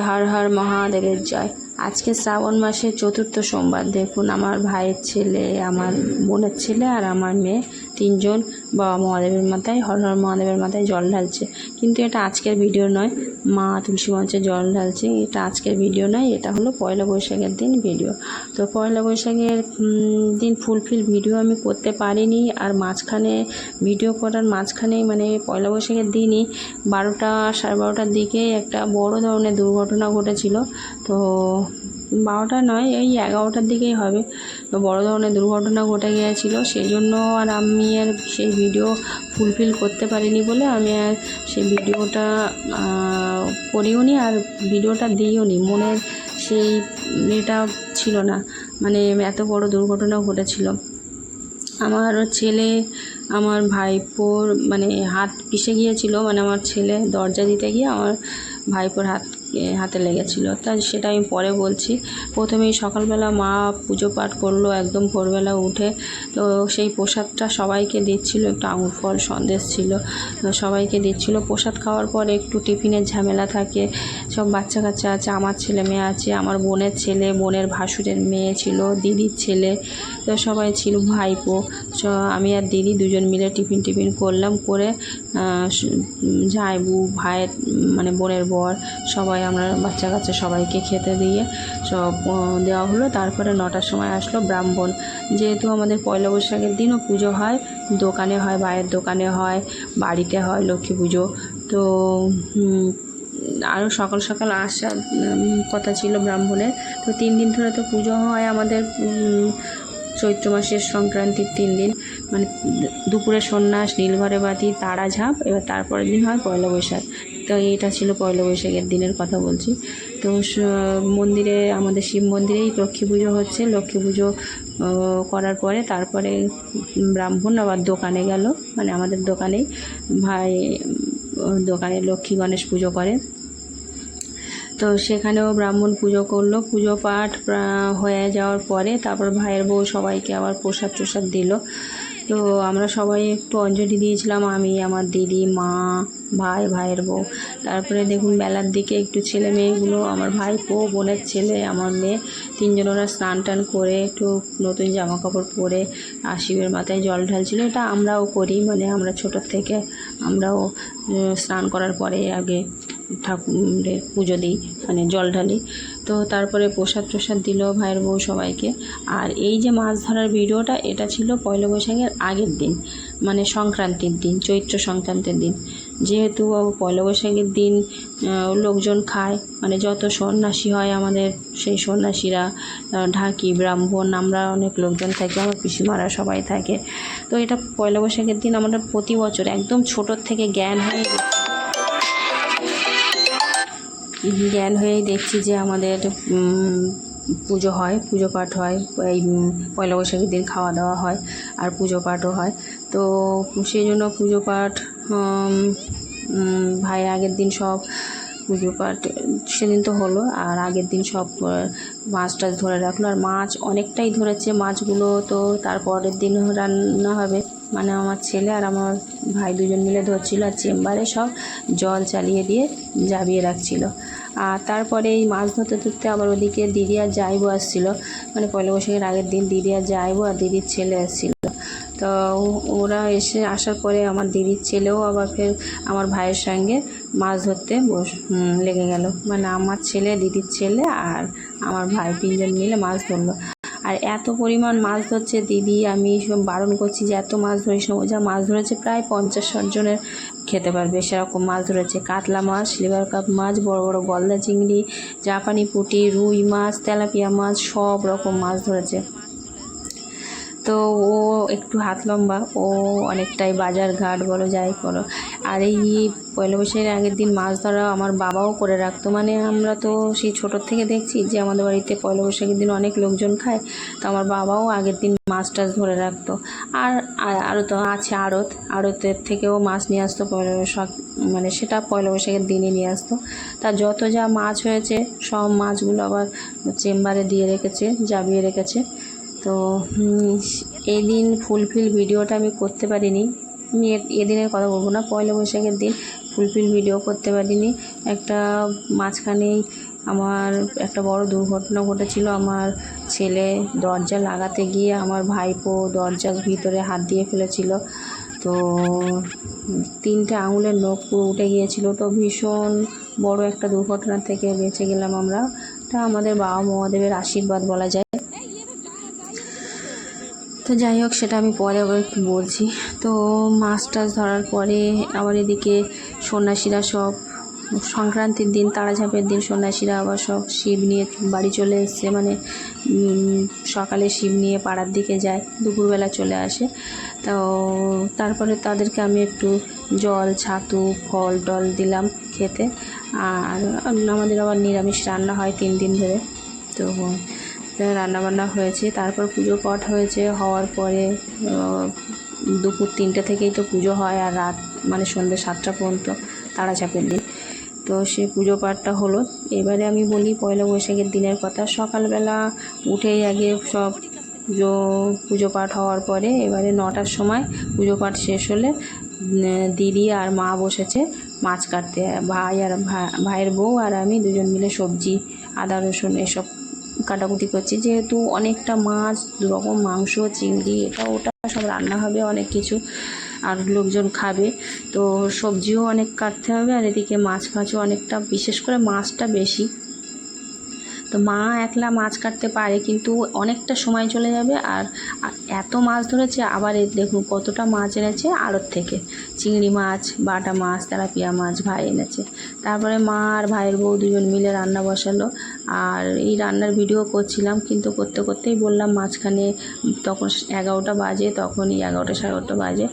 हर हर महादेवेर जय। आज के श्रावण मासेर चतुर्थ सोमवार देखुन आमार भाइयेर छेले आमार बोनेर छेले और आमार मेये तीनजन बाबा महादेवेर माथाय हर हर महादेवेर माथाय जल ढालছে। কিন্তু এটা আজকের ভিডিও নয়, মা তুলসী মঞ্চে জল ঢালছে, এটা আজকের ভিডিও নয়, এটা হলো পয়লা বৈশাখের দিন ভিডিও। তো পয়লা বৈশাখের দিন ফুলফিল ভিডিও আমি করতে পারিনি। আর মাঝখানে ভিডিও করার মাঝখানেই মানে পয়লা বৈশাখের দিনই 12টা সাড়ে 12টার দিকে একটা বড় ধরনের দুর্ঘটনা ঘটেছিল। তো 12টা নয়, এই 11টার দিকেই হবে। তো বড় ধরনের দুর্ঘটনা ঘটে গিয়েছিল, সেই জন্য আর আমি আর সেই ভিডিও ফুলফিল করতে পারিনি বলে আমি আর সেই ভিডিওটা করিও নি আর ভিডিওটা দিইও নি। মনের সেই এটা ছিল না, মানে এত বড় দুর্ঘটনা ঘটেছিল। আমার ছেলে আমার ভাইপোর মানে হাত পিষে গিয়েছিল, মানে আমার ছেলে দরজা দিতে গিয়ে আমার ভাইপোর হাতে লেগেছিল। তা সেটা আমি পরে বলছি। প্রথমেই সকালবেলা মা পুজো পাঠ করলো একদম ভোরবেলা উঠে। তো সেই প্রসাদটা সবাইকে দিচ্ছিল, একটু আঙুর ফল সন্দেশ ছিল, সবাইকে দিচ্ছিল। প্রসাদ খাওয়ার পর একটু টিফিনের ঝামেলা থাকে, সব বাচ্চা কাচ্চা আছে, আমার ছেলে মেয়ে আছে, আমার বোনের ছেলে, বোনের ভাসুরের মেয়ে ছিল, দিদির ছেলে, তো সবাই ছিল, ভাইপো। আমি আর দিদি দুজন মিলে টিফিন করলাম, করে জামাইবু ভাইয়ের মানে বোনের বর সবাই আমরা বাচ্চা কাচ্চা সবাইকে খেতে দিয়ে সব দেওয়া হলো। তারপরে 9টার সময় আসলো ব্রাহ্মণ। যেহেতু আমাদের পয়লা বৈশাখের দিনও পুজো হয়, দোকানে হয়, বাইরের দোকানে হয়, বাড়িতে হয় লক্ষ্মী পুজো। তো আরও সকাল সকাল আসার কথা ছিল ব্রাহ্মণের। তো 3 দিন ধরে তো পুজো হয় আমাদের, চৈত্র মাসের সংক্রান্তির 3 দিন, মানে দুপুরে সন্ন্যাস, নীলঘরে বাতি, তারা ঝাঁপ, এবার তারপরের দিন হয় পয়লা বৈশাখ। তো এটা ছিল পয়লা বৈশাখের দিনের কথা বলছি। তো মন্দিরে আমাদের শিব মন্দিরেই লক্ষ্মী পুজো হচ্ছে। লক্ষ্মী পুজো করার পরে তারপরে ব্রাহ্মণ আবার দোকানে গেল, মানে আমাদের দোকানেই ভাই দোকানে লক্ষ্মী গণেশ পুজো করে। তো সেখানেও ব্রাহ্মণ পুজো করলো। পুজো পাঠ হয়ে যাওয়ার পরে তারপর ভাইয়ের বউ সবাইকে আবার প্রসাদ দিল। তো আমরা সবাই একটু অঞ্জলি দিয়েছিলাম, আমি, আমার দিদি, মা, ভাইয়ের বউ। তারপরে দেখুন বেলার দিকে একটু ছেলে মেয়েগুলো, আমার ভাইপো, বোনের ছেলে, আমার মেয়ে, তিনজন ওরা স্নান টান করে একটু নতুন জামা কাপড় পরে শিবের মাথায় জল ঢালছিল। এটা আমরাও করি, মানে আমরা ছোটোর থেকে আমরাও স্নান করার পরে আগে ঠাকুরের পুজো দিই, মানে জল ঢালি। তো তারপরে প্রসাদ দিল ভাইয়ের বউ সবাইকে। আর এই যে মাছ ধরার ভিডিওটা, এটা ছিল পয়লা বৈশাখের আগের দিন, মানে সংক্রান্তির দিন, চৈত্র সংক্রান্তির দিন। যেহেতু পয়লা বৈশাখের দিন লোকজন খায়, মানে যত সন্ন্যাসী হয় আমাদের, সেই সন্ন্যাসীরা, ঢাকি, ব্রাহ্মণ, আমরা অনেক লোকজন থাকি, আমার পিসিমারা সবাই থাকে। তো এটা পয়লা বৈশাখের দিন আমরা প্রতি বছর একদম ছোটোর থেকে জ্ঞান হয়েই দেখছি যে আমাদের পুজো হয়, পুজো পাঠ হয়, এই পয়লা বৈশাখের দিন খাওয়া দাওয়া হয় আর পুজো পাঠও হয়। তো সেই জন্য পুজো পাঠ ভাই আগের দিন সব পুজো পাঠ সেদিন তো হলো, আর আগের দিন সব মাছ টাছ ধরে রাখলো। আর মাছ অনেকটাই ধরেছে মাছগুলো, তো তারপরের দিন রান্না হবে, মানে আমার ছেলে আর আমার ভাই দুজন মিলে ধরছিল, আর চেম্বারে সব জল চালিয়ে দিয়ে জাবিয়ে রাখছিল। আর তারপরে এই মাছ ধরতে আবার ওদিকে দিদি আর জাইবু আসছিলো, মানে পয়লা বৈশাখের আগের দিন দিদি আর জাইবু আর দিদির ছেলে আসছিল। তো ওরা আসার পরে আমার দিদির ছেলেও আবার ফের আমার ভাইয়ের সঙ্গে মাছ ধরতে লেগে গেল, মানে আমার ছেলে, দিদির ছেলে আর আমার ভাই তিনজন মিলে মাছ ধরলো। আর এত পরিমাণ মাছ ধরছে, দিদি আমি সব বারণ করছি যে এত মাছ ধরিস না। ও যা মাছ ধরেছে প্রায় 50-60 জনের খেতে পারবে সেরকম মাছ ধরেছে। কাতলা মাছ, লিভার কাপ মাছ, বড় বড় গলদা চিংড়ি, জাপানি পুঁটি, রুই মাছ, তেলাপিয়া মাছ, সব রকম মাছ ধরেছে। তো ও একটু হাত লম্বা, ও অনেকটাই বাজার ঘাট বলো যাই করো। আর এই পয়লা বৈশাখের আগের দিন মাছ ধরা আমার বাবাও করে রাখতো, মানে আমরা তো সেই ছোটোর থেকে দেখছি যে আমাদের বাড়িতে পয়লা বৈশাখের দিন অনেক লোকজন খায়, তো আমার বাবাও আগের দিন মাছ টাছ ধরে রাখতো। আর আরও তো আছে আড়তের থেকেও মাছ নিয়ে আসতো পয়লা বৈশাখ, মানে সেটা পয়লা বৈশাখের দিনই নিয়ে আসতো। তা যত যা মাছ হয়েছে সব মাছগুলো আবার চেম্বারে দিয়ে রেখেছে, জাবিয়ে রেখেছে। তো এই দিন ফুলফিল ভিডিওটা আমি করতে পারিনি। আমি এদিনের কথা বলবো না, পয়লা বৈশাখের দিন ফুলফিল ভিডিও করতে পারিনি। একটা মাঝখানেই আমার একটা বড় দুর্ঘটনা ঘটেছিল। আমার ছেলে দরজা লাগাতে গিয়ে আমার ভাইপো দরজার ভিতরে হাত দিয়ে ফেলেছিল, তো 3টে আঙুলের নখ পুরো উঠে গিয়েছিল। তো ভীষণ বড় একটা দুর্ঘটনা থেকে বেঁচে গেলাম আমরা। এটা আমাদের বাবা মহাদেবের আশীর্বাদ বলা যায়। তো যাই হোক, সেটা আমি পরে আবার একটু বলছি। তো মাছ টাছ ধরার পরে আবার এদিকে সন্ন্যাসীরা সব সংক্রান্তির দিন, তাড়াঝাঁপের দিন সন্ন্যাসীরা আবার সব শিব নিয়ে বাড়ি চলে এসছে। মানে সকালে শিব নিয়ে পাড়ার দিকে যায়, দুপুরবেলা চলে আসে। তো তারপরে তাদেরকে আমি একটু জল, ছাতু, ফল টল দিলাম খেতে। আর আমাদের আবার নিরামিষ রান্না হয় 3 দিন ধরে। তো রান্নাবান্না হয়েছে, তারপর পুজো পাঠ হয়েছে। হওয়ার পরে দুপুর 3টে থেকেই তো পুজো হয়, আর রাত মানে সন্ধ্যে 7টা পর্যন্ত তাড়াচাপের দিন। তো সে পুজো পাঠটা হলো। এবারে আমি বলি পয়লা বৈশাখের দিনের কথা। সকালবেলা উঠেই আগে সব পুজো পাঠ হওয়ার পরে এবারে 9টার সময় পুজো পাঠ শেষ হলে দিদি আর মা বসেছে মাছ কাটতে। ভাইয়ের বউ আর আমি দুজন মিলে সবজি, আদা রসুন এসব কাটাকুটি করছি। যেহেতু অনেকটা মাছ, 2 রকম মাংস, চিংড়ি, এটা ওটা সব রান্না হবে, অনেক কিছু, আর লোকজন খাবে, তো সবজিও অনেক কাটতে হবে। আর এদিকে মাছ ফাছও অনেকটা, বিশেষ করে মাছটা বেশি। তো মা একলা মাছ কাটতে পারে, কিন্তু অনেকটা সময় চলে যাবে। আর এত মাছ ধরেছে, আবার দেখুন কতটা মাছ এনেছে আড়ত থেকে, চিংড়ি মাছ, বাটা মাছ, তেলাপিয়া মাছ ভাই এনেছে। তারপরে মা আর ভাইয়ের বউ দুজন মিলে রান্না বসালো। আর এই রান্নার ভিডিও করছিলাম, কিন্তু করতে করতেই বললাম মাঝখানে তখন 11টা বাজে, তখনই 11টা সাড়ে 11টা বাজে